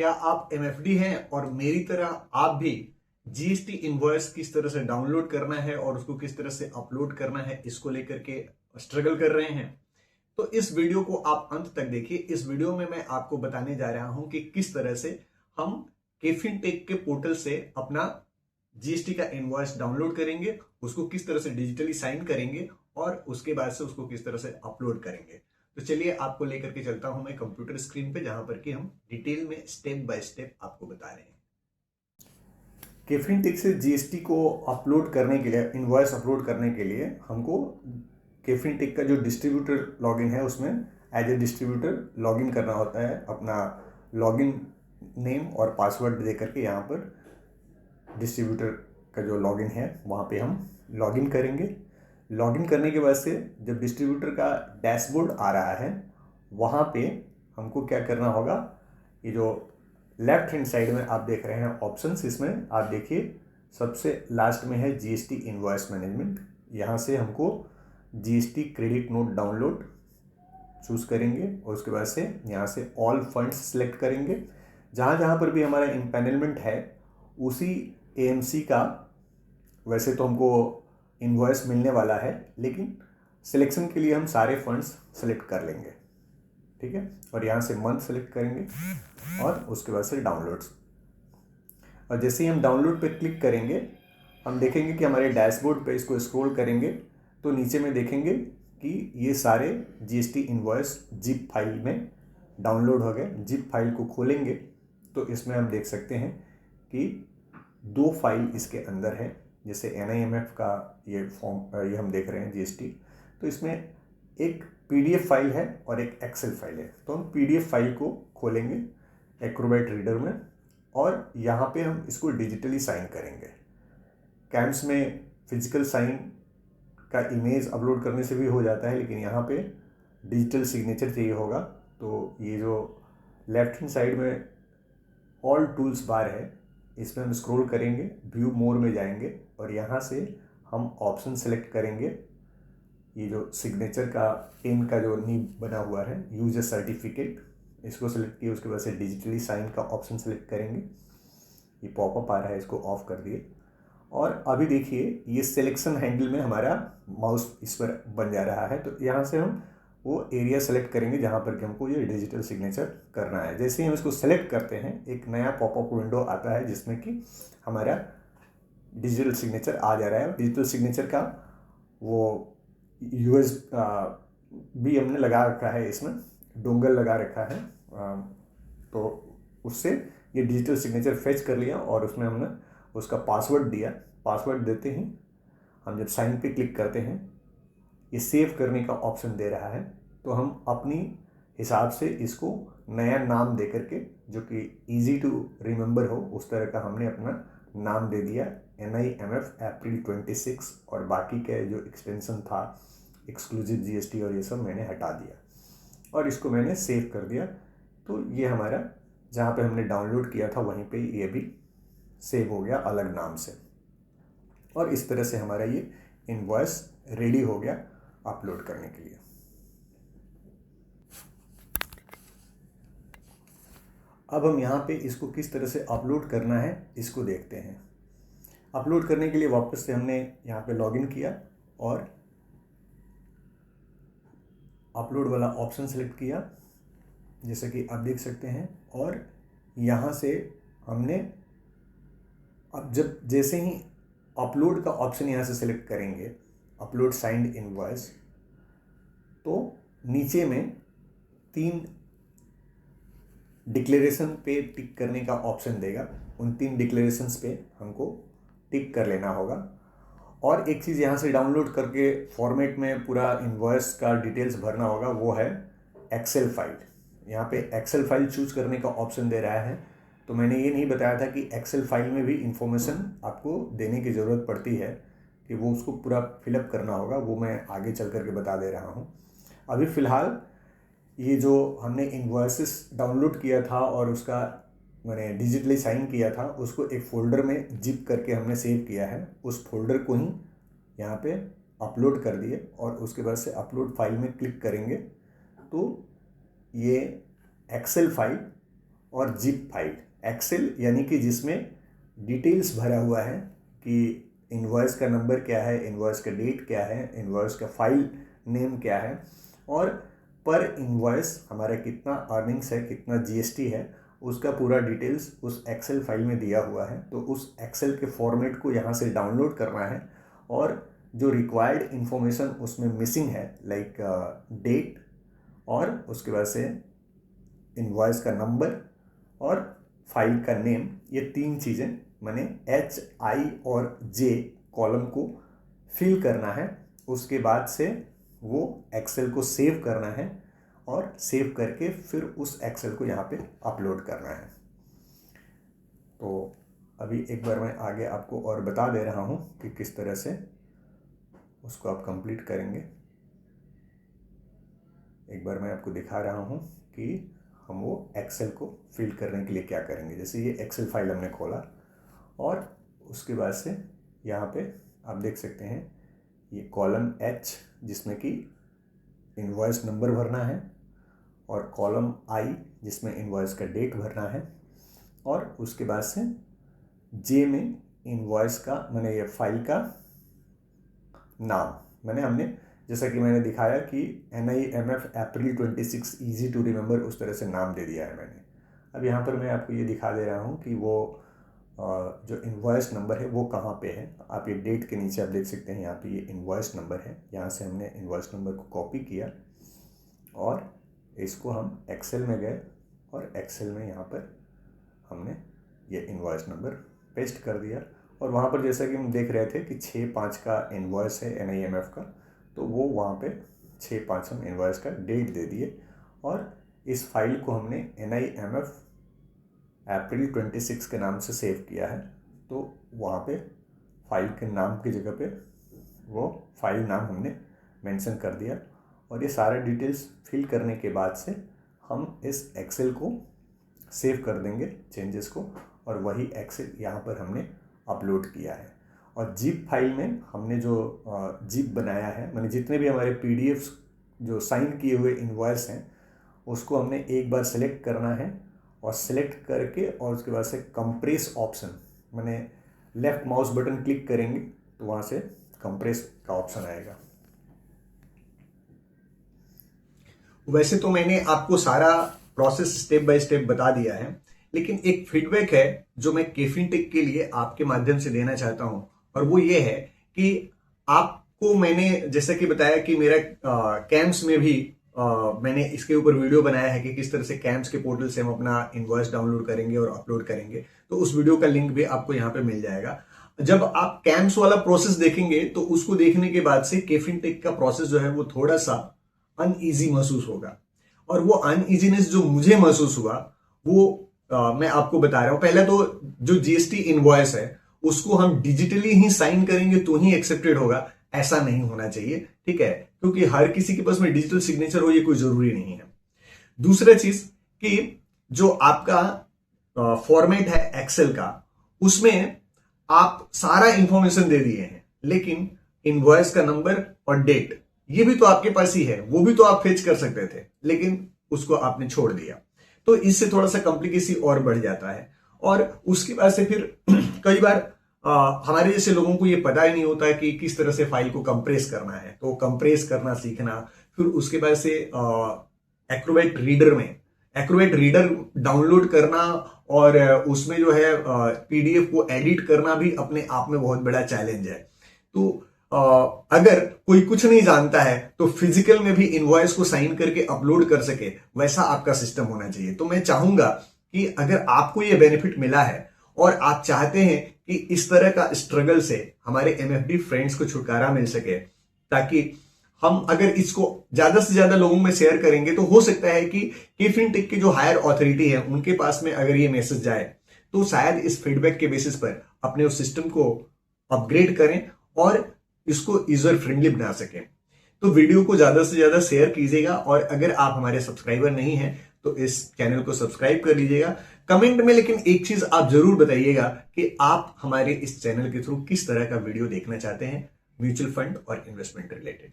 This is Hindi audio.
क्या आप एमएफडी हैं और मेरी तरह आप भी जीएसटी इनवॉइस किस तरह से डाउनलोड करना है और उसको किस तरह से अपलोड करना है इसको लेकर के स्ट्रगल कर रहे हैं? तो इस वीडियो को आप अंत तक देखिए। इस वीडियो में मैं आपको बताने जा रहा हूं कि किस तरह से हम केफिन टेक के पोर्टल से अपना जीएसटी का इनवॉइस डाउनलोड करेंगे, उसको किस तरह से डिजिटली साइन करेंगे और उसके बाद से उसको किस तरह से अपलोड करेंगे। तो चलिए आपको लेकर के चलता हूं मैं कंप्यूटर स्क्रीन पे, जहां पर कि हम डिटेल में स्टेप बाय स्टेप आपको बता रहे हैं। केफिन टेक से जीएसटी को अपलोड करने के लिए, इनवॉइस अपलोड करने के लिए हमको केफिन टेक का जो डिस्ट्रीब्यूटर लॉगिन है उसमें एज ए डिस्ट्रीब्यूटर लॉगिन करना होता है। अपना लॉगिन नेम और पासवर्ड दे करके यहाँ पर डिस्ट्रीब्यूटर का जो लॉगिन है वहाँ पे हम लॉगिन करेंगे। लॉगिन करने के बाद से जब डिस्ट्रीब्यूटर का डैशबोर्ड आ रहा है वहाँ पे हमको क्या करना होगा, ये जो लेफ्ट हैंड साइड में आप देख रहे हैं ऑप्शंस, इसमें आप देखिए सबसे लास्ट में है जीएसटी इनवॉइस मैनेजमेंट। यहाँ से हमको GST credit note download choose करेंगे और उसके बाद से यहाँ से ऑल फंड्स सेलेक्ट करेंगे। जहाँ जहाँ पर भी हमारा इम्पैनलमेंट है उसी एएमसी का वैसे तो हमको इनवॉइस मिलने वाला है, लेकिन सिलेक्शन के लिए हम सारे फंड्स सेलेक्ट कर लेंगे, ठीक है। और यहाँ से मंथ सेलेक्ट करेंगे और उसके बाद से डाउनलोड्स। और जैसे ही हम डाउनलोड पे क्लिक करेंगे हम देखेंगे कि हमारे डैशबोर्ड पे इसको स्क्रॉल करेंगे तो नीचे में देखेंगे कि ये सारे जीएसटी इनवॉइस जिप फाइल में डाउनलोड हो गए। जिप फाइल को खोलेंगे तो इसमें हम देख सकते हैं कि 2 फाइल इसके अंदर है। जैसे एनआईएमएफ का ये फॉर्म, ये हम देख रहे हैं जीएसटी, तो इसमें एक पीडीएफ फाइल है और एक एक्सेल फाइल है। तो हम पीडीएफ फाइल को खोलेंगे एक्रोबैट रीडर में और यहाँ पे हम इसको डिजिटली साइन करेंगे। कैम्स में फिजिकल साइन का इमेज अपलोड करने से भी हो जाता है, लेकिन यहाँ पे डिजिटल सिग्नेचर चाहिए होगा। तो ये जो लेफ्ट हैंड साइड में ऑल टूल्स बार है इसमें हम स्क्रॉल करेंगे, व्यू मोर में जाएंगे और यहाँ से हम ऑप्शन सेलेक्ट करेंगे। ये जो सिग्नेचर का पेन का जो नीब बना हुआ है यूजर सर्टिफिकेट, इसको सेलेक्ट किए। उसके बाद से डिजिटली साइन का ऑप्शन सेलेक्ट करेंगे। ये पॉपअप आ रहा है, इसको ऑफ कर दिए। और अभी देखिए ये सिलेक्शन हैंडल में हमारा माउस इस पर बन जा रहा है। तो यहाँ से हम वो एरिया सेलेक्ट करेंगे जहाँ पर कि हमको ये डिजिटल सिग्नेचर करना है। जैसे ही हम इसको सेलेक्ट करते हैं एक नया पॉपअप विंडो आता है जिसमें कि हमारा डिजिटल सिग्नेचर आ जा रहा है। डिजिटल सिग्नेचर का वो यूएस भी हमने लगा रखा है, इसमें डोंगल लगा रखा है। तो उससे ये डिजिटल सिग्नेचर फेच कर लिया और उसमें हमने उसका पासवर्ड दिया। पासवर्ड देते ही हम जब साइन पे क्लिक करते हैं ये सेव करने का ऑप्शन दे रहा है। तो हम अपनी हिसाब से इसको नया नाम दे करके, जो कि इजी टू रिमेंबर हो उस तरह का हमने अपना नाम दे दिया NIMF अप्रैल 26। और बाकी के जो एक्सटेंशन था एक्सक्लूसिव जीएसटी और ये सब मैंने हटा दिया और इसको मैंने सेव कर दिया। तो ये हमारा जहाँ पे हमने डाउनलोड किया था वहीं पे ये भी सेव हो गया अलग नाम से। और इस तरह से हमारा ये इनवॉइस रेडी हो गया अपलोड करने के लिए। अब हम यहाँ पे इसको किस तरह से अपलोड करना है इसको देखते हैं। अपलोड करने के लिए वापस से हमने यहाँ पे लॉगिन किया और अपलोड वाला ऑप्शन सेलेक्ट किया जैसा कि आप देख सकते हैं। और यहाँ से हमने अब जैसे ही अपलोड का ऑप्शन यहाँ से सेलेक्ट करेंगे, अपलोड साइंड इनवॉइस, तो नीचे में 3 डिक्लेरेशन पे टिक करने का ऑप्शन देगा। उन 3 डिक्लेरेशंस पे हमको टिक कर लेना होगा। और एक चीज़ यहाँ से डाउनलोड करके फॉर्मेट में पूरा इनवॉइस का डिटेल्स भरना होगा, वो है एक्सेल फाइल। यहाँ पे एक्सेल फाइल चूज करने का ऑप्शन दे रहा है। तो मैंने ये नहीं बताया था कि एक्सेल फाइल में भी इंफॉर्मेशन आपको देने की ज़रूरत पड़ती है, कि वो उसको पूरा फिलअप करना होगा। वो मैं आगे चल करके बता दे रहा हूँ। अभी फ़िलहाल ये जो हमने इनवॉइसेस डाउनलोड किया था और उसका मैंने डिजिटली साइन किया था उसको एक फ़ोल्डर में जिप करके हमने सेव किया है। उस फोल्डर को ही यहाँ पे अपलोड कर दिए और उसके बाद से अपलोड फाइल में क्लिक करेंगे तो ये एक्सेल फाइल और जिप फाइल। एक्सेल यानी कि जिसमें डिटेल्स भरा हुआ है कि इनवॉइस का नंबर क्या है, इनवॉइस का डेट क्या है, इनवॉइस का फाइल नेम क्या है, और पर इनवॉइस हमारा कितना अर्निंग्स है, कितना जीएसटी है, उसका पूरा डिटेल्स उस एक्सेल फाइल में दिया हुआ है। तो उस एक्सेल के फॉर्मेट को यहाँ से डाउनलोड करना है, और जो रिक्वायर्ड इंफॉर्मेशन उसमें मिसिंग है लाइक डेट, और उसके बाद से इनवॉइस का नंबर और फाइल का नेम, ये 3 चीज़ें मैंने एच, आई और जे कॉलम को फिल करना है। उसके बाद से वो एक्सेल को सेव करना है, और सेव करके फिर उस एक्सेल को यहाँ पे अपलोड करना है। तो अभी एक बार मैं आगे आपको और बता दे रहा हूँ कि किस तरह से उसको आप कंप्लीट करेंगे। एक बार मैं आपको दिखा रहा हूँ कि हम वो एक्सेल को फिल करने के लिए क्या करेंगे। जैसे ये एक्सेल फाइल हमने खोला, और उसके बाद से यहाँ पे आप देख सकते हैं ये कॉलम एच जिसमें कि इनवॉइस नंबर भरना है, और कॉलम आई जिसमें इनवॉइस का डेट भरना है, और उसके बाद से जे में इनवॉइस का मैंने ये फाइल का नाम हमने जैसा कि मैंने दिखाया कि NIMF April 26 easy to remember, उस तरह से नाम दे दिया है मैंने। अब यहाँ पर मैं आपको ये दिखा दे रहा हूँ कि वो जो इनवॉइस नंबर है वो कहाँ पे है। आप ये डेट के नीचे आप देख सकते हैं, यहाँ पे ये इनवॉइस नंबर है। यहाँ से हमने इनवॉइस नंबर को कॉपी किया और इसको हम एक्सेल में गए, और एक्सेल में यहाँ पर हमने ये इनवॉइस नंबर पेस्ट कर दिया। और वहाँ पर जैसा कि हम देख रहे थे कि 6/5 का इनवॉइस है NIMF का, तो वो वहाँ पे 6/5 हम इनवॉइस का डेट दे दिए, और इस फाइल को हमने NIMF अप्रैल 26 के नाम से सेव किया है। तो वहाँ पे फाइल के नाम की जगह पे वो फाइल नाम हमने मेंशन कर दिया, और ये सारे डिटेल्स फिल करने के बाद से हम इस एक्सेल को सेव कर देंगे चेंजेस को, और वही एक्सेल यहाँ पर हमने अपलोड किया है। और जिप फाइल में हमने जो जिप बनाया है, मैंने जितने भी हमारे PDFs जो साइन किए हुए इनवॉइस हैं उसको हमने एक बार सेलेक्ट करना है, और सेलेक्ट करके और उसके बाद से कंप्रेस ऑप्शन, मैंने लेफ्ट माउस बटन क्लिक करेंगे तो वहाँ से कंप्रेस का ऑप्शन आएगा। वैसे तो मैंने आपको सारा प्रोसेस स्टेप बाय स्टेप बता दिया है, लेकिन एक फीडबैक है जो मैं केफिनटेक के लिए आपके माध्यम से देना चाहता हूं, और वो ये है कि आपको मैंने जैसा कि बताया कि मेरा कैम्प्स में भी मैंने इसके ऊपर वीडियो बनाया है कि किस तरह से कैम्प्स के पोर्टल से हम अपना इनवॉइस डाउनलोड करेंगे और अपलोड करेंगे। तो उस वीडियो का लिंक भी आपको यहाँ पे मिल जाएगा। जब आप कैम्प्स वाला प्रोसेस देखेंगे तो उसको देखने के बाद से केफिनटेक का प्रोसेस जो है वो थोड़ा सा अनईजी महसूस होगा, और वो अनईजीनेस जो मुझे महसूस हुआ वो मैं आपको बता रहा हूं। पहले तो जो GST इनवॉइस है उसको हम डिजिटली ही साइन करेंगे तो ही एक्सेप्टेड होगा, ऐसा नहीं होना चाहिए, ठीक है, क्योंकि हर किसी के पास में डिजिटल सिग्नेचर हो ये कोई जरूरी नहीं है। दूसरा चीज कि जो आपका फॉर्मेट है एक्सेल का, उसमें आप सारा इंफॉर्मेशन दे दिए हैं, लेकिन इनवॉइस का नंबर और डेट ये भी तो आपके पास ही है, वो भी तो आप फेच कर सकते थे, लेकिन उसको आपने छोड़ दिया। तो इससे थोड़ा सा कॉम्प्लिकेसी और बढ़ जाता है। और उसके बाद से फिर कई बार हमारे जैसे लोगों को ये पता ही नहीं होता कि किस तरह से फाइल को कंप्रेस करना है, तो कंप्रेस करना सीखना, फिर उसके बाद से एक्रोबैट रीडर डाउनलोड करना, और उसमें जो है PDF को एडिट करना भी अपने आप में बहुत बड़ा चैलेंज है। तो अगर कोई कुछ नहीं जानता है तो फिजिकल में भी इनवॉइस को साइन करके अपलोड कर सके, वैसा आपका सिस्टम होना चाहिए। तो मैं चाहूंगा कि अगर आपको यह बेनिफिट मिला है और आप चाहते हैं कि इस तरह का स्ट्रगल से हमारे MFD फ्रेंड्स को छुटकारा मिल सके, ताकि हम अगर इसको ज्यादा से ज्यादा लोगों में शेयर करेंगे तो हो सकता है कि केफिनटेक की जो हायर ऑथोरिटी है उनके पास में अगर ये मैसेज जाए तो शायद इस फीडबैक के बेसिस पर अपने उस सिस्टम को अपग्रेड करें और इसको यूजर फ्रेंडली बना सकें। तो वीडियो को ज्यादा से ज्यादा शेयर कीजिएगा, और अगर आप हमारे सब्सक्राइबर नहीं हैं तो इस चैनल को सब्सक्राइब कर लीजिएगा। कमेंट में लेकिन एक चीज आप जरूर बताइएगा कि आप हमारे इस चैनल के थ्रू किस तरह का वीडियो देखना चाहते हैं, म्यूचुअल फंड और इन्वेस्टमेंट रिलेटेड।